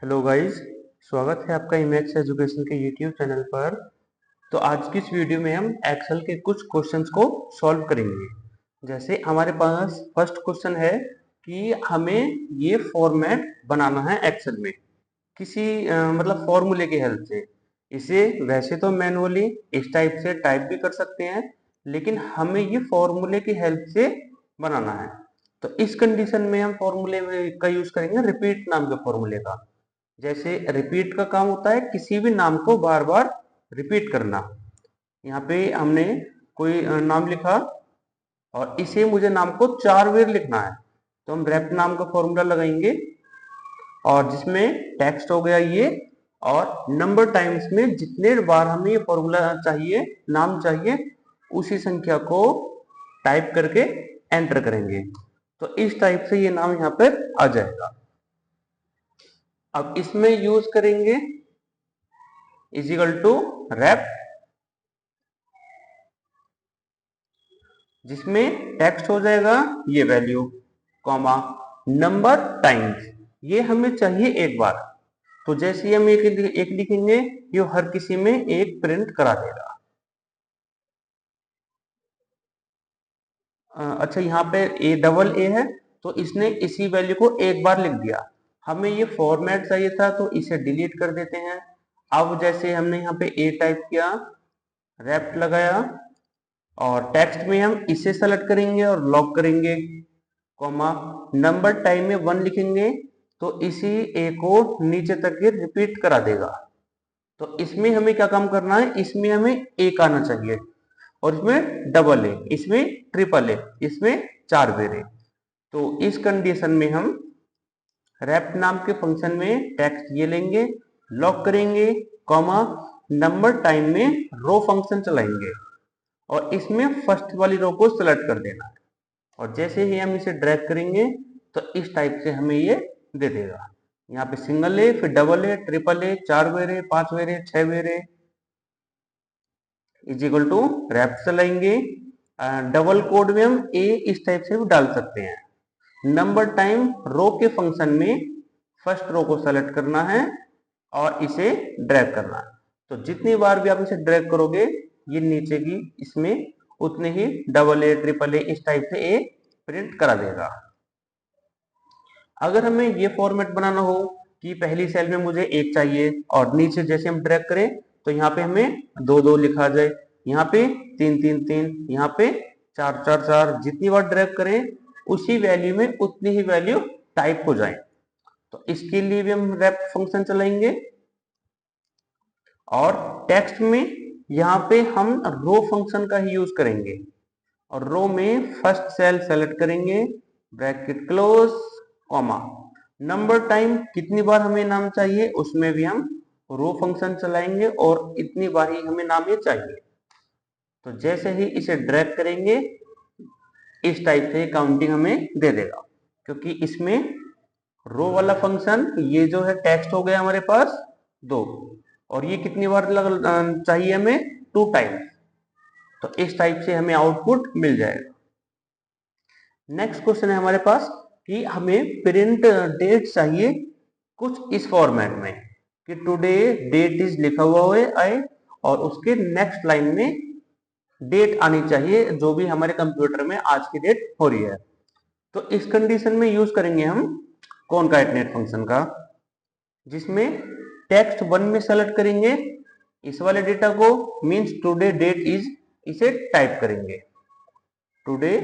Hello guys, स्वागत है आपका इमेक्स एजुकेशन के यूट्यूब चैनल पर। तो आज की इस वीडियो में हम एक्सेल के कुछ क्वेश्चंस को सॉल्व करेंगे। जैसे हमारे पास फर्स्ट क्वेश्चन है कि हमें ये फॉर्मेट बनाना है एक्सेल में किसी मतलब फॉर्मूले की हेल्प से। इसे वैसे तो मैनुअली इस टाइप से टाइप भी कर सकते हैं, लेकिन हमें ये फॉर्मूले की हेल्प से बनाना है। तो इस कंडीशन में हम फॉर्मूले का यूज करेंगे रिपीट नाम के फॉर्मूले का। जैसे रिपीट का काम होता है किसी भी नाम को बार बार रिपीट करना। यहाँ पे हमने कोई नाम लिखा और इसे मुझे नाम को 4 बार लिखना है, तो हम रेप नाम का फॉर्मूला लगाएंगे और जिसमें टेक्स्ट हो गया ये, और नंबर टाइम्स में जितने बार हमें ये फॉर्मूला चाहिए, नाम चाहिए, उसी संख्या को टाइप करके एंटर करेंगे। तो इस टाइप से ये नाम यहाँ पर आ जाएगा। अब इसमें यूज करेंगे इजिकल टू रेप, जिसमें टेक्स्ट हो जाएगा ये वैल्यू, कॉमा नंबर टाइम्स, ये हमें चाहिए एक बार। तो जैसे ही हम एक लिखेंगे ये हर किसी में एक प्रिंट करा देगा। अच्छा, यहाँ पे ए डबल ए है तो इसने इसी वैल्यू को एक बार लिख दिया। हमें ये फॉर्मेट चाहिए था तो इसे डिलीट कर देते हैं। अब जैसे हमने यहाँ पे ए टाइप किया, रेप लगाया और टेक्स्ट में हम इसे सेलेक्ट करेंगे और लॉक करेंगे, कॉमा नंबर टाइम में 1 लिखेंगे तो इसी ए को नीचे तक ये रिपीट करा देगा। तो इसमें हमें क्या काम करना है, इसमें हमें एक आना चाहिए और इसमें डबल ए, इसमें ट्रिपल ए, इसमें 4 बार ए। तो इस कंडीशन में हम रैप नाम के फंक्शन में टेक्स्ट ये लेंगे, लॉक करेंगे, कॉमा नंबर टाइम में रो फंक्शन चलाएंगे और इसमें फर्स्ट वाली रो को सिलेक्ट कर देना है। और जैसे ही हम इसे ड्रैग करेंगे तो इस टाइप से हमें ये दे देगा। यहाँ पे सिंगल ए, फिर डबल ए, ट्रिपल ए, 4 बार ए, 5 बार ए, 6 बार A is equal to rep चलाएंगे। डबल कोड में हम ए इस टाइप से भी डाल सकते हैं। नंबर टाइम रो के फंक्शन में फर्स्ट रो को सेलेक्ट करना है और इसे ड्रैग करना है। तो जितनी बार भी आप इसे ड्रैग करोगे ये नीचे की इसमें उतने ही डबल ए, ट्रिपल ए इस टाइप से ए प्रिंट करा देगा। अगर हमें ये फॉर्मेट बनाना हो कि पहली सेल में मुझे एक चाहिए और नीचे जैसे हम ड्रैग करें तो यहाँ पे हमें 2 2 लिखा जाए, यहाँ पे 3 3 3, यहाँ पे 4 4 4, जितनी बार ड्रैग करें उसी वैल्यू में उतनी ही वैल्यू टाइप हो जाए। तो इसके लिए भी हम रैप फंक्शन चलाएंगे और टेक्स्ट में यहाँ पे हम रो फंक्शन का ही यूज करेंगे और रो में फर्स्ट सेल सेलेक्ट करेंगे, bracket close, comma number time कितनी बार हमें नाम चाहिए उसमें भी हम रो फंक्शन चलाएंगे और इतनी बार ही हमें नाम ये चाहिए। तो जैसे ही इसे ड्रैग करेंगे इस टाइप से काउंटिंग हमें दे देगा, क्योंकि इसमें रो वाला फंक्शन ये जो है टेक्स्ट हो गया हमारे पास 2 और ये कितनी बार चाहिए हमें 2 टाइम। तो इस टाइप से हमें आउटपुट मिल जाएगा। नेक्स्ट क्वेश्चन है हमारे पास कि हमें प्रिंट डेट चाहिए कुछ इस फॉर्मेट में कि टुडे डेट इज लिखा हुआ है और उसके नेक्स्ट लाइन में डेट आनी चाहिए जो भी हमारे कंप्यूटर में आज की डेट हो रही है। तो इस कंडीशन में यूज करेंगे हम कॉनकैटनेट फंक्शन का, जिसमें टेक्स्ट 1 में सेलेक्ट करेंगे इस वाले डेटा को, मींस टुडे डेट इज, इसे टाइप करेंगे टुडे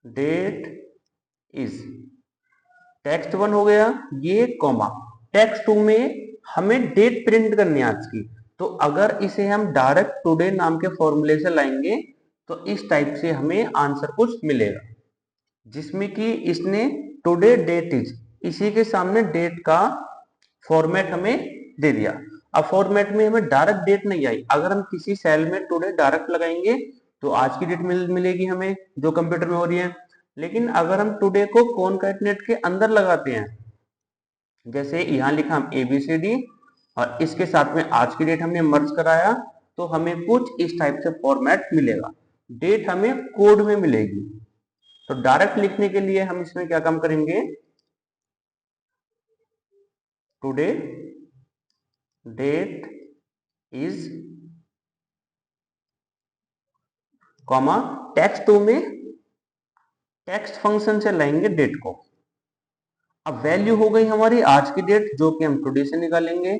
डेट इज, टेक्स्ट 1 हो गया ये, कॉमा टेक्स्ट 2 में हमें डेट प्रिंट करनी है आज की। तो अगर इसे हम डायरेक्ट टुडे नाम के फॉर्मूले से लाएंगे तो इस टाइप से हमें आंसर कुछ मिलेगा, जिसमें कि इसने टुडे डेट इज इसी के सामने डेट का फॉर्मेट हमें दे दिया। अब फॉर्मेट में हमें डायरेक्ट डेट नहीं आई, अगर हम किसी सेल में टुडे डायरेक्ट लगाएंगे तो आज की डेट मिलेगी हमें जो कंप्यूटर में हो रही है। लेकिन अगर हम टुडे को कॉनकैटनेट के अंदर लगाते हैं, जैसे यहाँ लिखा हम ABCD और इसके साथ में आज की डेट हमने मर्ज कराया, तो हमें कुछ इस टाइप से फॉर्मेट मिलेगा। डेट हमें कोड में मिलेगी। तो डायरेक्ट लिखने के लिए हम इसमें क्या काम करेंगे, today date is comma text two में टेक्स्ट फंक्शन से लाएंगे डेट को। अब वैल्यू हो गई हमारी आज की डेट जो कि हम टुडे से निकालेंगे।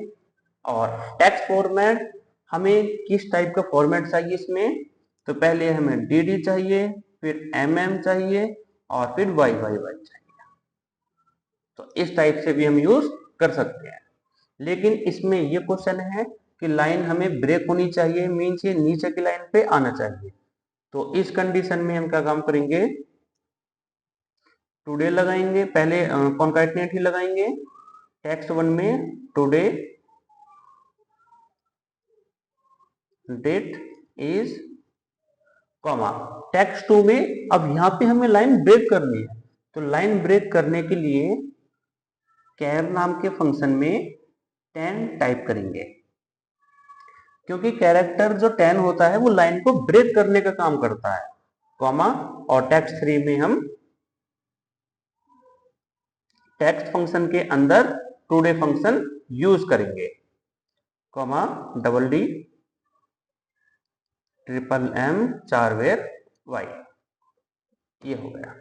और टेक्स्ट फॉर्मेट हमें किस टाइप का फॉर्मेट चाहिए इसमें, तो पहले हमें डी चाहिए, फिर चाहिए और फिर वाई चाहिए। तो इस टाइप से भी हम यूज कर सकते हैं। लेकिन इसमें ये क्वेश्चन है कि लाइन हमें ब्रेक होनी चाहिए, मीन्स ये नीचे की लाइन पे आना चाहिए। तो इस कंडीशन में हम क्या काम करेंगे, टुडे लगाएंगे, पहले कॉन्कैटिनेट ही लगाएंगे। टेक्स्ट वन में today date is comma text two में। अब यहां पे हमें लाइन ब्रेक करनी है, तो लाइन ब्रेक करने के लिए कैर नाम के फंक्शन में 10 टाइप करेंगे, क्योंकि कैरेक्टर जो 10 होता है वो लाइन को ब्रेक करने का काम करता है, कॉमा। और टेक्स्ट 3 में हम टेक्स्ट फंक्शन के अंदर टुडे फंक्शन यूज करेंगे, comma double D triple M 4 वेर वाई। ये हो गया।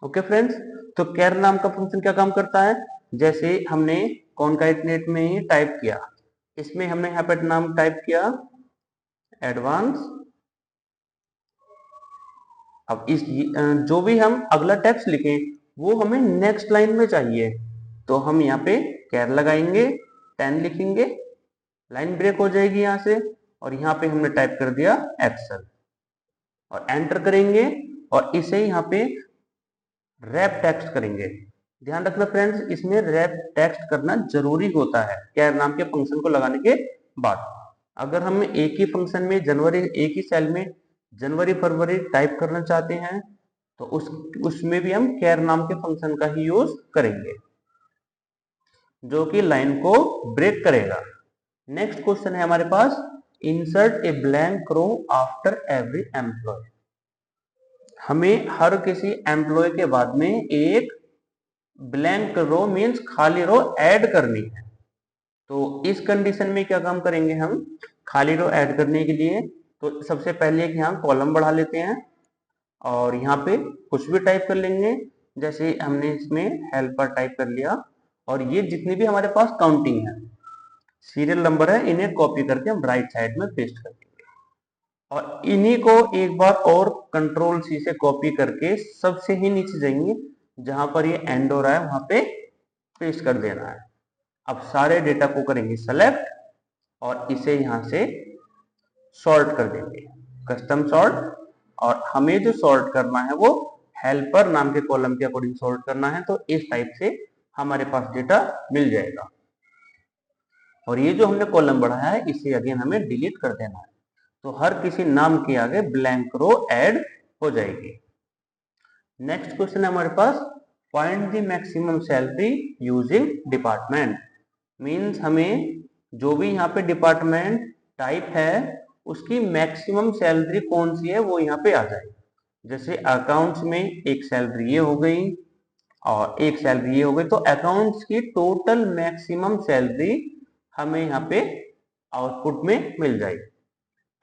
ओके फ्रेंड्स, तो कैर नाम का फंक्शन क्या काम करता है, जैसे हमने कॉन्कैटिनेट में ही टाइप किया, इसमें हमने यहाँ पर नाम टाइप किया एडवांस। अब इस जो भी हम अगला टेक्स्ट लिखें वो हमें नेक्स्ट लाइन में चाहिए, तो हम यहाँ पे कैर लगाएंगे, 10 लिखेंगे, लाइन ब्रेक हो जाएगी यहाँ से, और यहाँ पे हमने टाइप कर दिया एक्सेल और एंटर करेंगे और इसे यहाँ पे रैप टेक्स्ट करेंगे। ध्यान रखना फ्रेंड्स, इसमें रैप टेक्स्ट करना जरूरी होता है कैर नाम के फंक्शन को लगाने के बाद। अगर हम एक ही फंक्शन में जनवरी, एक ही सेल में जनवरी फरवरी टाइप करना चाहते हैं तो उसमें भी हम कैर नाम के फंक्शन का ही यूज करेंगे जो कि लाइन को ब्रेक करेगा। नेक्स्ट क्वेश्चन है हमारे पास, insert a blank row after every employ. हमें हर किसी एम्प्लॉय के बाद में एक ब्लैंक रो मीन्स खाली रो ऐड करनी है। तो इस कंडीशन में क्या काम करेंगे हम, खाली रो ऐड करने के लिए तो सबसे पहले यहाँ कॉलम बढ़ा लेते हैं और यहाँ पे कुछ भी टाइप कर लेंगे, जैसे हमने इसमें हेल्पर टाइप कर लिया। और ये जितनी भी हमारे पास काउंटिंग है, सीरियल नंबर है, इन्हें कॉपी करके हम राइट साइड में पेस्ट कर देंगे और इन्हीं को एक बार और कंट्रोल सी से कॉपी करके सबसे ही नीचे जाएंगे जहां पर ये एंड हो रहा है वहां पे पेस्ट कर देना है। अब सारे डेटा को करेंगे सेलेक्ट और इसे यहां से सॉर्ट कर देंगे, कस्टम सॉर्ट। और हमें जो सॉर्ट करना है वो हेल्पर नाम के कॉलम के अकॉर्डिंग सॉर्ट करना है, तो इस टाइप से हमारे पास डेटा मिल जाएगा। और ये जो हमने कॉलम बढ़ाया है इसे अगेन हमें डिलीट कर देना है, तो हर किसी नाम के आगे ब्लैंक रो ऐड हो जाएगी। नेक्स्ट क्वेश्चन है हमारे पास, find the maximum salary using department. Means हमें जो भी यहाँ पे डिपार्टमेंट टाइप है उसकी मैक्सिमम सैलरी कौन सी है वो यहाँ पे आ जाए। जैसे अकाउंट्स में एक सैलरी ये हो गई और एक सैलरी ये हो गई, तो अकाउंट्स की टोटल मैक्सिमम सैलरी हमें यहाँ पे आउटपुट में मिल जाएगी।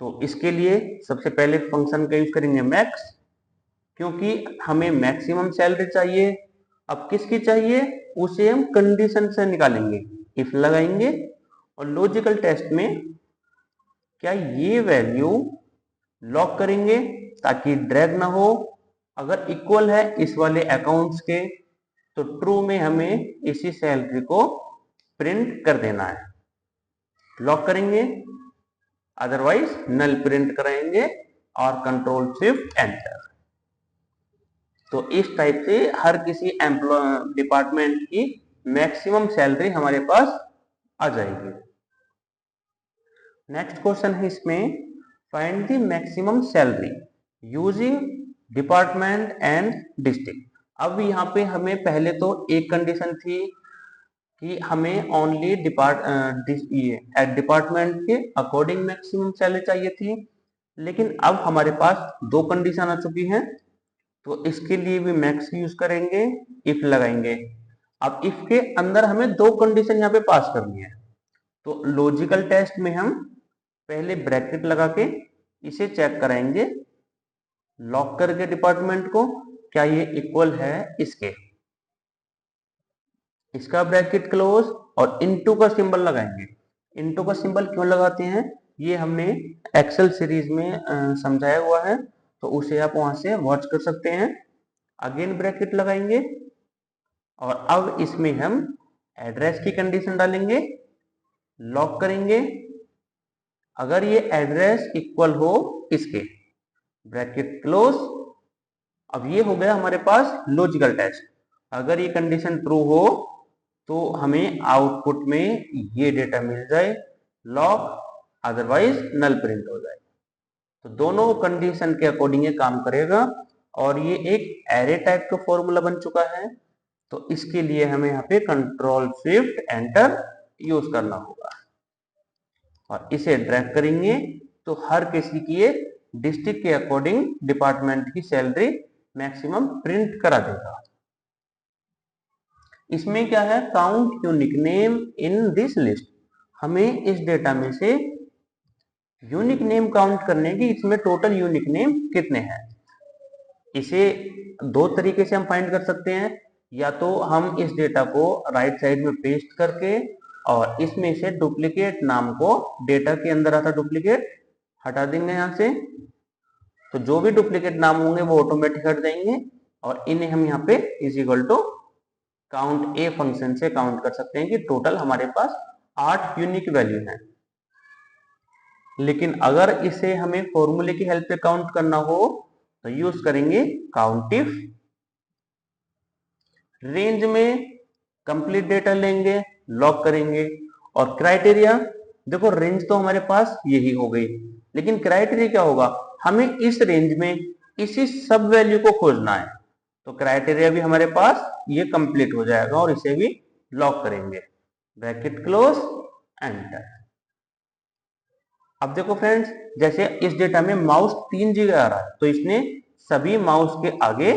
तो इसके लिए सबसे पहले फंक्शन का यूज करेंगे मैक्स, क्योंकि हमें मैक्सिमम सैलरी चाहिए। अब किसकी चाहिए उसे हम कंडीशन से निकालेंगे, इफ लगाएंगे और लॉजिकल टेस्ट में क्या ये वैल्यू लॉक करेंगे ताकि ड्रैग ना हो। अगर इक्वल है इस वाले अकाउंट्स के तो ट्रू में हमें इसी सैलरी को प्रिंट कर देना है, लॉक करेंगे, अदरवाइज नल प्रिंट कराएंगे और कंट्रोल शिफ्ट एंटर। तो इस टाइप से हर किसी एम्प्लॉय डिपार्टमेंट की मैक्सिमम सैलरी हमारे पास आ जाएगी। नेक्स्ट क्वेश्चन है इसमें, find the maximum salary using department and district. अब यहाँ पे हमें पहले तो एक कंडीशन थी कि हमें ओनली डिपार्टमेंट के अकॉर्डिंग मैक्सिमम सैलरी चाहिए थी, लेकिन अब हमारे पास दो कंडीशन आ चुकी हैं। तो इसके लिए भी मैक्स यूज करेंगे, इफ लगाएंगे। अब इफ के अंदर हमें दो कंडीशन यहाँ पे पास करनी है। तो लॉजिकल टेस्ट में हम पहले ब्रैकेट लगा के इसे चेक कराएंगे, लॉक करके डिपार्टमेंट को, क्या ये इक्वल है इसके, इसका ब्रैकेट क्लोज और इनटू का सिंबल लगाएंगे। इनटू का सिंबल क्यों लगाते हैं ये हमने एक्सेल सीरीज में समझाया हुआ है, तो उसे आप वहां से वॉच कर सकते हैं। अगेन ब्रैकेट लगाएंगे और अब इसमें हम एड्रेस की कंडीशन डालेंगे, लॉक करेंगे। अगर ये एड्रेस इक्वल हो इसके, ब्रैकेट क्लोज। अब ये हो गया हमारे पास लॉजिकल टेस्ट। अगर ये कंडीशन ट्रू हो तो हमें आउटपुट में ये डेटा मिल जाए, लॉक, अदरवाइज नल प्रिंट हो जाए। तो दोनों कंडीशन के अकॉर्डिंग ये काम करेगा और ये एक एरे टाइप का फॉर्मूला बन चुका है। तो इसके लिए हमें यहाँ पे कंट्रोल शिफ्ट एंटर यूज करना होगा और इसे ड्रैग करेंगे तो हर किसी की ये डिस्ट्रिक्ट के अकॉर्डिंग डिपार्टमेंट की सैलरी मैक्सिमम प्रिंट करा देगा। इसमें क्या है, count unique name in this list. हमें इस डेटा में से यूनिक नेम काउंट करने की, इसमें टोटल यूनिक नेम कितने हैं। इसे दो तरीके से हम फाइंड कर सकते हैं, या तो हम इस डेटा को राइट साइड में पेस्ट करके और इसमें से डुप्लीकेट नाम को, डेटा के अंदर आता डुप्लीकेट हटा देंगे यहाँ से, तो जो भी डुप्लीकेट नाम होंगे वो ऑटोमेटिक हट जाएंगे और इन्हें हम यहाँ पे is equal to count A function से काउंट कर सकते हैं कि टोटल हमारे पास 8 यूनिक वैल्यू हैं। लेकिन अगर इसे हमें फॉर्मूले की हेल्प से काउंट करना हो तो यूज करेंगे काउंटिफ। रेंज में कंप्लीट डेटा लेंगे, लॉक करेंगे और क्राइटेरिया, देखो रेंज तो हमारे पास यही हो गई, लेकिन क्राइटेरिया क्या होगा, हमें इस रेंज में इसी सब वैल्यू को खोजना है। तो क्राइटेरिया भी हमारे पास ये कंप्लीट हो जाएगा और इसे भी लॉक करेंगे, ब्रैकेट क्लोज, एंटर। अब देखो फ्रेंड्स, जैसे इस डेटा में माउस 3 जगह आ रहा है तो इसने सभी माउस के आगे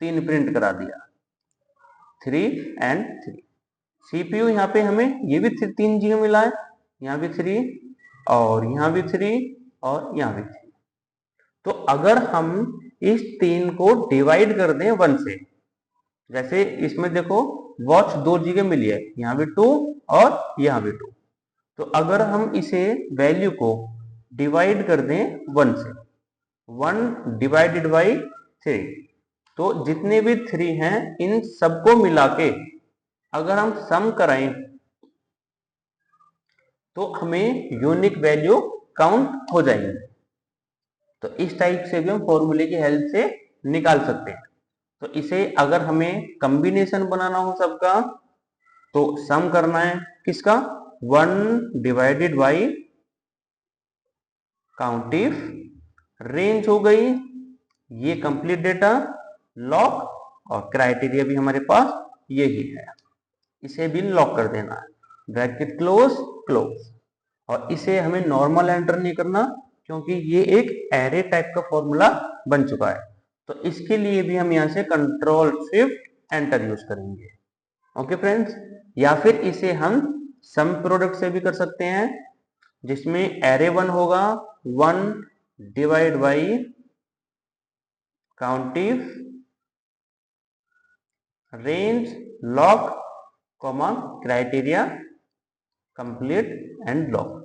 3 प्रिंट करा दिया, 3 and 3। सीपीयू यहाँ पे हमें ये भी 3 जगह मिला है, यहाँ भी 3 और यहाँ भी 3 और यहाँ भी 3। तो अगर हम इस 3 को डिवाइड कर दें 1 से, जैसे इसमें देखो वॉच 2 जगह मिली है, यहाँ भी 2 और यहाँ भी 2। तो अगर हम इसे वैल्यू को डिवाइड कर दें 1 से, 1 डिवाइडेड बाई 3, तो जितने भी 3 हैं इन सबको मिला के अगर हम सम कराएं तो हमें यूनिक वैल्यू काउंट हो जाएंगे। तो इस टाइप से भी हम फॉर्मूले की हेल्प से निकाल सकते हैं। तो इसे अगर हमें कॉम्बिनेशन बनाना हो सबका तो सम करना है किसका, 1 डिवाइडेड बाई काउंटिफ, रेंज हो गई, ये कंप्लीट डेटा, लॉक और क्राइटेरिया भी हमारे पास यही है, इसे भी लॉक कर देना है, ब्रैकेट क्लोज क्लोज। और इसे हमें नॉर्मल एंटर नहीं करना क्योंकि ये एक एरे टाइप का फॉर्मूला बन चुका है। तो इसके लिए भी हम यहाँ से कंट्रोल शिफ्ट एंटर यूज करेंगे। ओके फ्रेंड्स, या फिर इसे हम सम प्रोडक्ट से भी कर सकते हैं, जिसमें एरे 1 होगा 1 divide by countif, range, lock, comma criteria, complete and lock.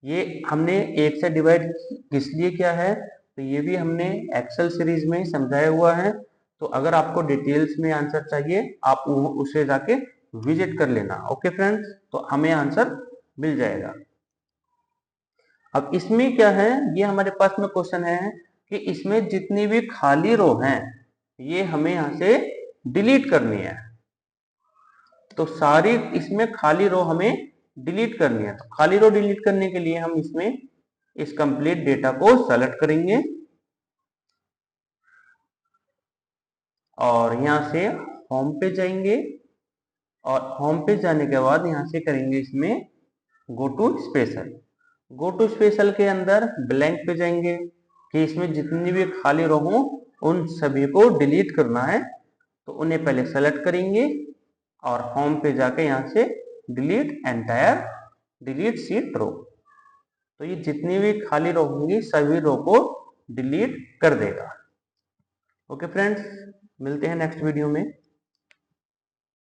ये हमने एक से डिवाइड किस लिए किया है तो ये भी हमने एक्सेल सीरीज में समझाया हुआ है। तो अगर आपको डिटेल्स में आंसर चाहिए आप उसे जाके विजिट कर लेना। ओके फ्रेंड्स, तो हमें आंसर मिल जाएगा। अब इसमें क्या है, ये हमारे पास में क्वेश्चन है कि इसमें जितनी भी खाली रो हैं ये हमें यहाँ से डिलीट करनी है। तो सारी इसमें खाली रो हमें डिलीट करनी है। तो खाली रो डिलीट करने के लिए हम इसमें इस कंप्लीट डेटा को सेलेक्ट करेंगे और यहां से होम पे जाएंगे और होम पे जाने के बाद यहां से करेंगे इसमें go to special. Go to special के अंदर ब्लैंक पे जाएंगे कि इसमें जितनी भी खाली रो हो उन सभी को डिलीट करना है, तो उन्हें पहले सेलेक्ट करेंगे और होम पे जाके यहाँ से डिलीट एंटायर, डिलीट शीट रो। तो ये जितनी भी खाली रो होंगी सभी रो को डिलीट कर देगा। ओके फ्रेंड्स, मिलते हैं नेक्स्ट वीडियो में।